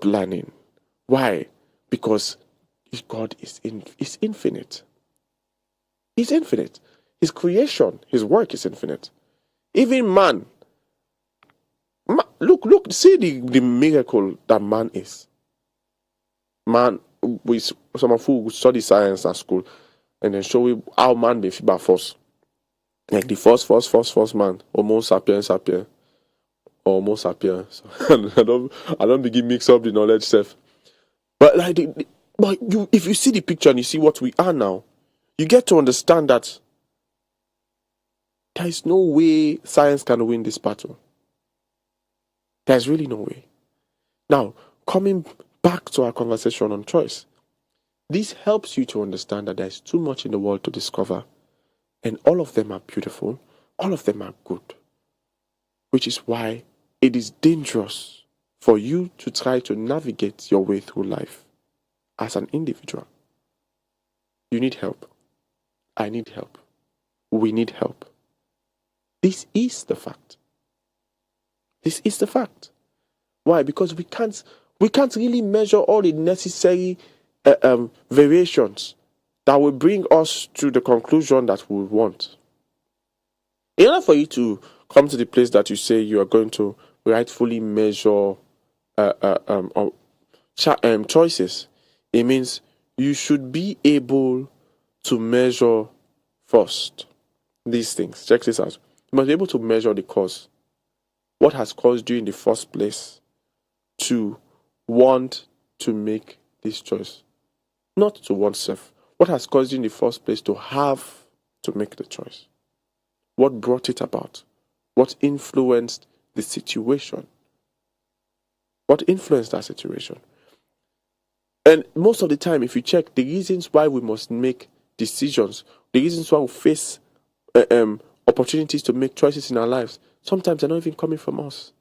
stop learning. Why? Because God is infinite. He's infinite. His creation, his work is infinite. Even man, look, see the miracle that man is. Man, some of who study science at school, and then show you how man may feel by force. Like the first man, Homo sapiens, or Homo sapiens. I don't begin mix up the knowledge stuff. But like, if you see the picture and you see what we are now, you get to understand that there is no way science can win this battle. There's really no way. Now, coming back to our conversation on choice, this helps you to understand that there's too much in the world to discover, and all of them are beautiful, all of them are good, which is why it is dangerous for you to try to navigate your way through life as an individual. You need help. I need help. We need help. This is the fact. This is the fact. Why? Because we can't really measure all the necessary variations that will bring us to the conclusion that we want. In order for you to come to the place that you say you are going to rightfully measure choices, it means you should be able to measure first these things. Check this out. You must be able to measure the cause. What has caused you in the first place to want to make this choice? Not to oneself. What has caused you in the first place to have to make the choice? What brought it about? What influenced the situation? What influenced that situation? And most of the time, if you check the reasons why we must make decisions, the reasons why we face opportunities to make choices in our lives, sometimes they're not even coming from us.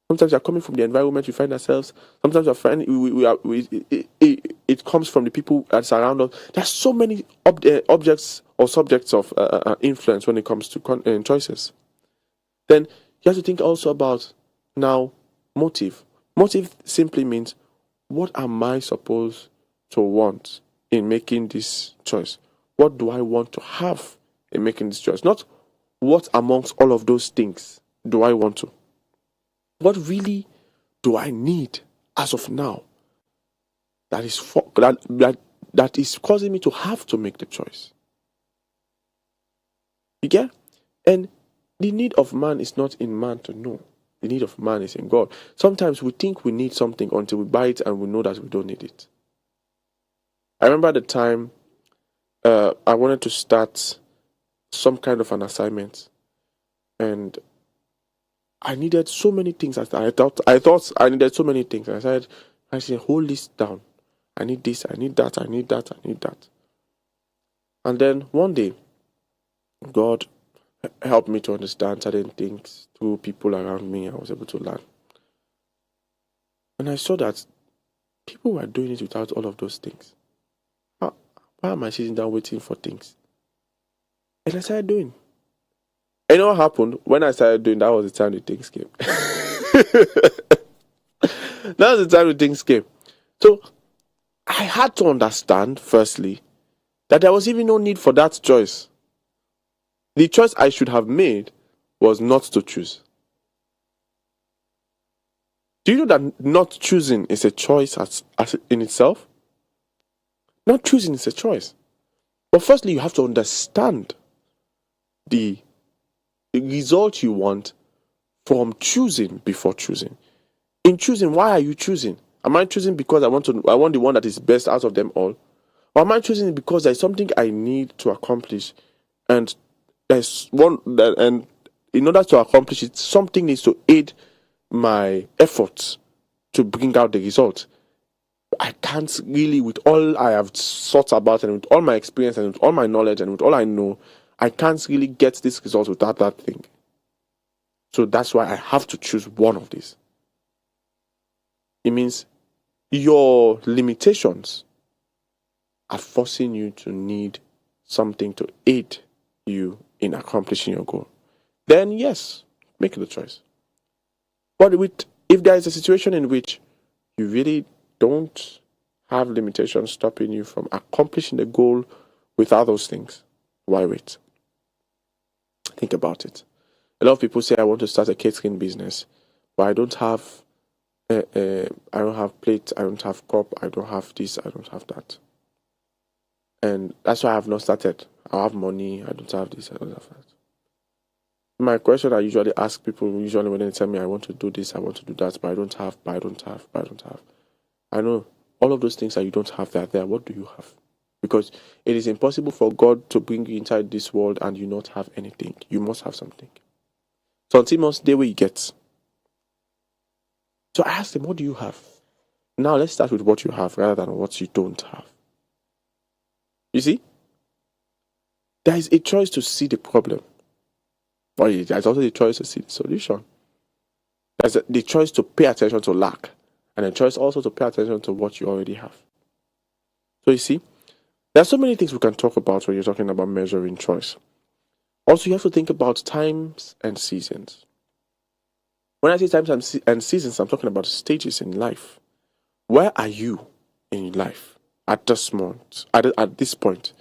Sometimes they're coming from the environment we find ourselves. Sometimes it comes from the people that surround us. There's so many objects or subjects of influence when it comes to choices. Then you have to think also about now motive. Motive simply means, what am I supposed to want in making this choice? What do I want to have in making this choice? Not what amongst all of those things do I want to. What really do I need as of now that is causing me to have to make the choice? You get? And the need of man is not in man to know. The need of man is in God. Sometimes we think we need something until we buy it and we know that we don't need it. I remember the time I wanted to start some kind of an assignment, and I needed so many things. I thought I needed so many things. And I said, hold this down. I need this, I need that, I need that, I need that. And then one day, God helped me to understand certain things through people around me. I was able to learn. And I saw that people were doing it without all of those things. Why am I sitting down waiting for things? And I started doing. And you know what happened? When I started doing, that was the time the things came. That was the time the things came. So I had to understand, firstly, that there was even no need for that choice. The choice I should have made was not to choose. Do you know that not choosing is a choice as in itself? Not choosing is a choice. But firstly, you have to understand the result you want from choosing before choosing. In choosing, why are you choosing? Am I choosing because I want the one that is best out of them all? Or am I choosing because there's something I need to accomplish, and there's one that, and in order to accomplish it, something needs to aid my efforts to bring out the result. I can't really, with all I have thought about and with all my experience and with all my knowledge and with all I know, I can't really get this result without that thing. So that's why I have to choose one of these. It means your limitations are forcing you to need something to aid you in accomplishing your goal. Then yes, make the choice. But if there is a situation in which you really don't have limitations stopping you from accomplishing the goal without those things, why wait? Think about it. A lot of people say, I want to start a catering business, but I don't have I don't have plate, I don't have cup, I don't have this, I don't have that. And that's why I have not started. I have money, I don't have this, I don't have that. My question I usually ask people, usually when they tell me I want to do this, I want to do that, but I don't have. I know all of those things that you don't have, they're there. What do you have? Because it is impossible for God to bring you inside this world and you not have anything. You must have something. So until most day where you get. So I asked them, what do you have? Now let's start with what you have rather than what you don't have. You see? There is a choice to see the problem. But there's also the choice to see the solution. There's the choice to pay attention to lack. And a choice also to pay attention to what you already have. So you see, there are so many things we can talk about when you're talking about measuring choice. Also, you have to think about times and seasons. When I say times and seasons, I'm talking about stages in life. Where are you in life at this moment? At this point,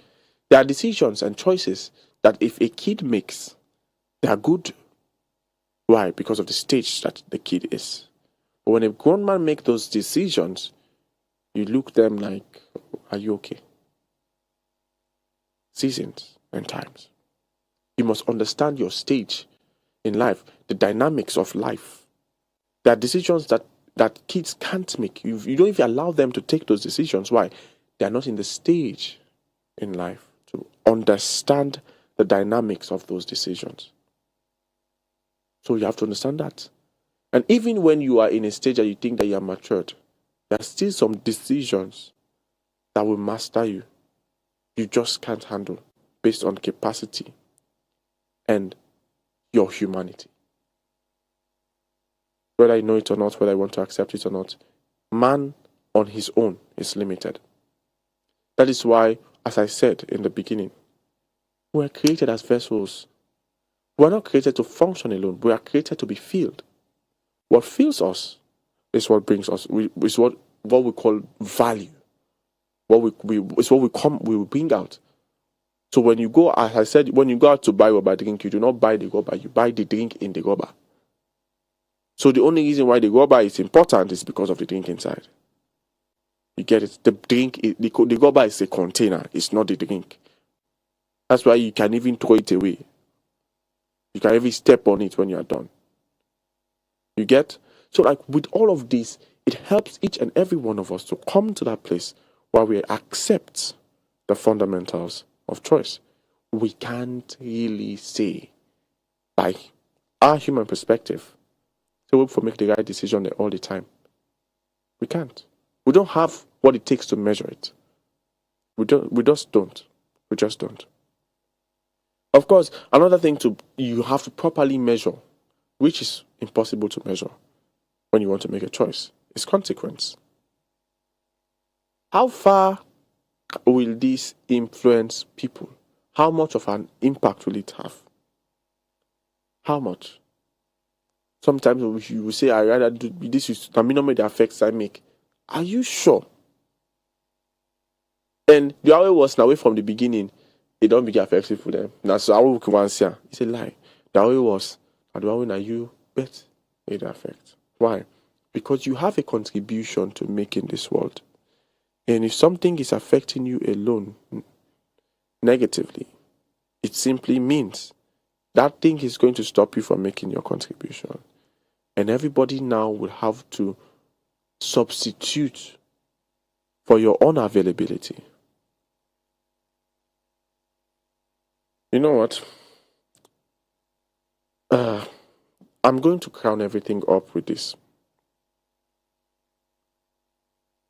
there are decisions and choices that if a kid makes, they are good. Why? Because of the stage that the kid is. But when a grown man makes those decisions, you look them like, are you okay? Seasons and times. You must understand your stage in life, the dynamics of life. There are decisions that kids can't make. You don't even allow them to take those decisions. Why? They are not in the stage in life to understand the dynamics of those decisions. So you have to understand that. And even when you are in a stage that you think that you are matured, there are still some decisions that will master you. You just can't handle based on capacity and your humanity. Whether you know it or not, whether you want to accept it or not, man on his own is limited. That is why, as I said in the beginning, we are created as vessels. We are not created to function alone. We are created to be filled. What fills us is what brings us, is what we call value. It's what we will bring out. So when you go, as I said, when you go out to buy rubber drink, you do not buy the rubber, you buy the drink in the rubber. So the only reason why the rubber is important is because of the drink inside. You get it? The drink, the rubber is a container, it's not the drink. That's why you can even throw it away. You can even step on it when you are done. You get? So like with all of this, it helps each and every one of us to come to that place where we accept the fundamentals of choice. We can't really say, by our human perspective, to look for make the right decision all the time. We can't. We don't have what it takes to measure it. We just don't. We just don't. Of course, another thing you have to properly measure, which is impossible to measure when you want to make a choice, is consequence. How far will this influence people? How much of an impact will it have? How much? Sometimes you will say, I rather do this is the minimum the effects I make. Are you sure? And the way was away from the beginning, it don't be effective for them. That's how we can say it's a lie. The way was, and the way now you bet it affect. Why? Because you have a contribution to make in this world. And if something is affecting you alone negatively, it simply means that thing is going to stop you from making your contribution. And everybody now will have to substitute for your unavailability. You know what? I'm going to crown everything up with this.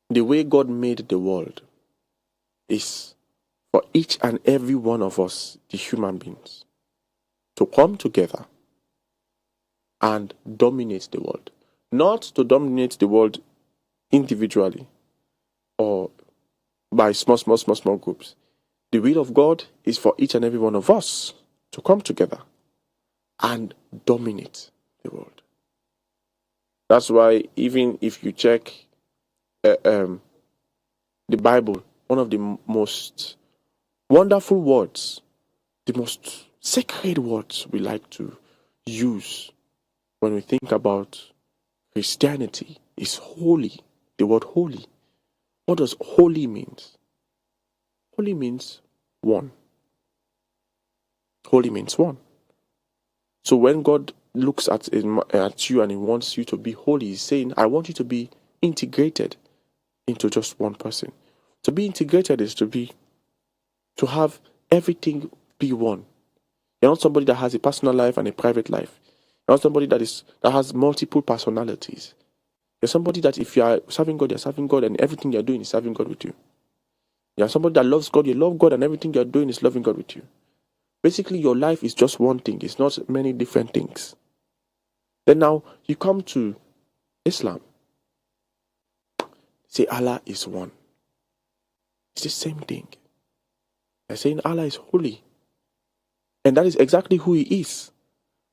The way God made the world is for each and every one of us, the human beings, to come together and dominate the world. Not to dominate the world individually or by small groups. The will of God is for each and every one of us to come together and dominate the world. That's why even if you check the Bible, one of the most wonderful words, the most sacred words we like to use when we think about Christianity is holy. The word holy. What does holy mean? Holy means one. Holy means one. So when God looks at you and He wants you to be holy, He's saying, I want you to be integrated into just one person. To be integrated is to have everything be one. You're not somebody that has a personal life and a private life. You're not somebody that has multiple personalities. You're somebody that if you are serving God, you're serving God, and everything you're doing is serving God with you. You're somebody that loves God, you love God, and everything you're doing is loving God with you. Basically, your life is just one thing. It's not many different things. Then now, you come to Islam. Say Allah is one. It's the same thing. They're saying Allah is holy. And that is exactly who He is.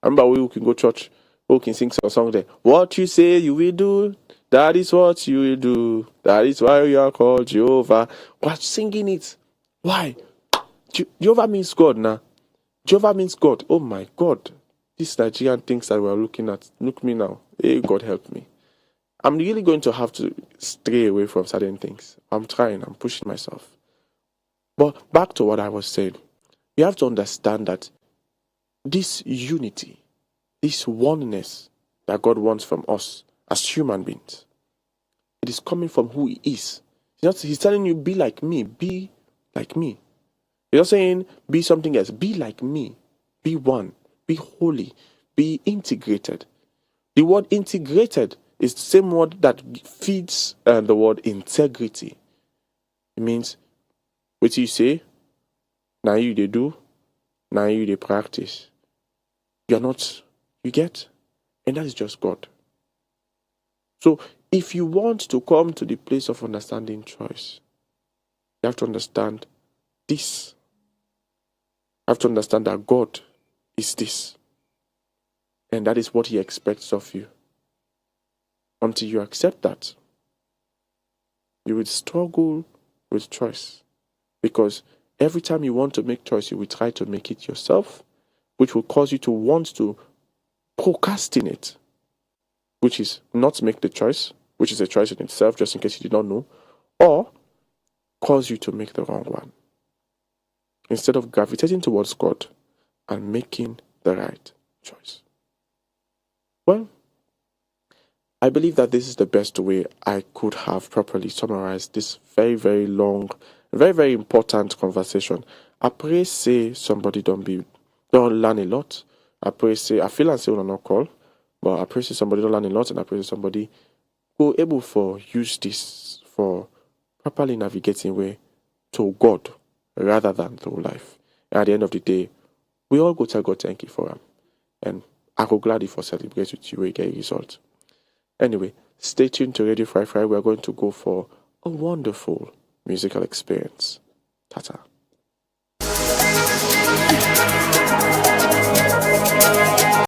I remember we can go to church, we can sing some song there. What you say you will do, that is what you will do. That is why you are called Jehovah. We're singing it. Why? Jehovah means God now. Jehovah means God. Oh my God. These Nigerian things that we're looking at. Look me now. Hey, God help me. I'm really going to have to stray away from certain things. I'm trying. I'm pushing myself. But back to what I was saying. You have to understand that this unity, this oneness that God wants from us as human beings, it is coming from who He is. He's telling you, be like me, be like me. He's not saying, be something else. Be like me, be one, be holy, be integrated. The word integrated is the same word that feeds the word integrity. It means, what you say, now you they do, now you they practice. You're not, you get? And that is just God. So, if you want to come to the place of understanding choice, you have to understand this. You have to understand that God is this. And that is what He expects of you. Until you accept that, you will struggle with choice. Because every time you want to make choice, you will try to make it yourself, which will cause you to want to procrastinate, which is not make the choice, which is a choice in itself, just in case you did not know, or cause you to make the wrong one, instead of gravitating towards God and making the right choice. Well, I believe that this is the best way I could have properly summarized this very, very long, very, very important conversation. I pray say somebody don't learn a lot. I pray say I feel and say on not call, but I pray say somebody don't learn a lot, and I pray say somebody go able for use this for properly navigating way to God rather than through life. And at the end of the day, we all go tell God thank you for Him, and I go gladly for celebrate with you where you get a result. Anyway, stay tuned to Radio Fry Fry. We're going to go for a wonderful musical experience. Ta-ta.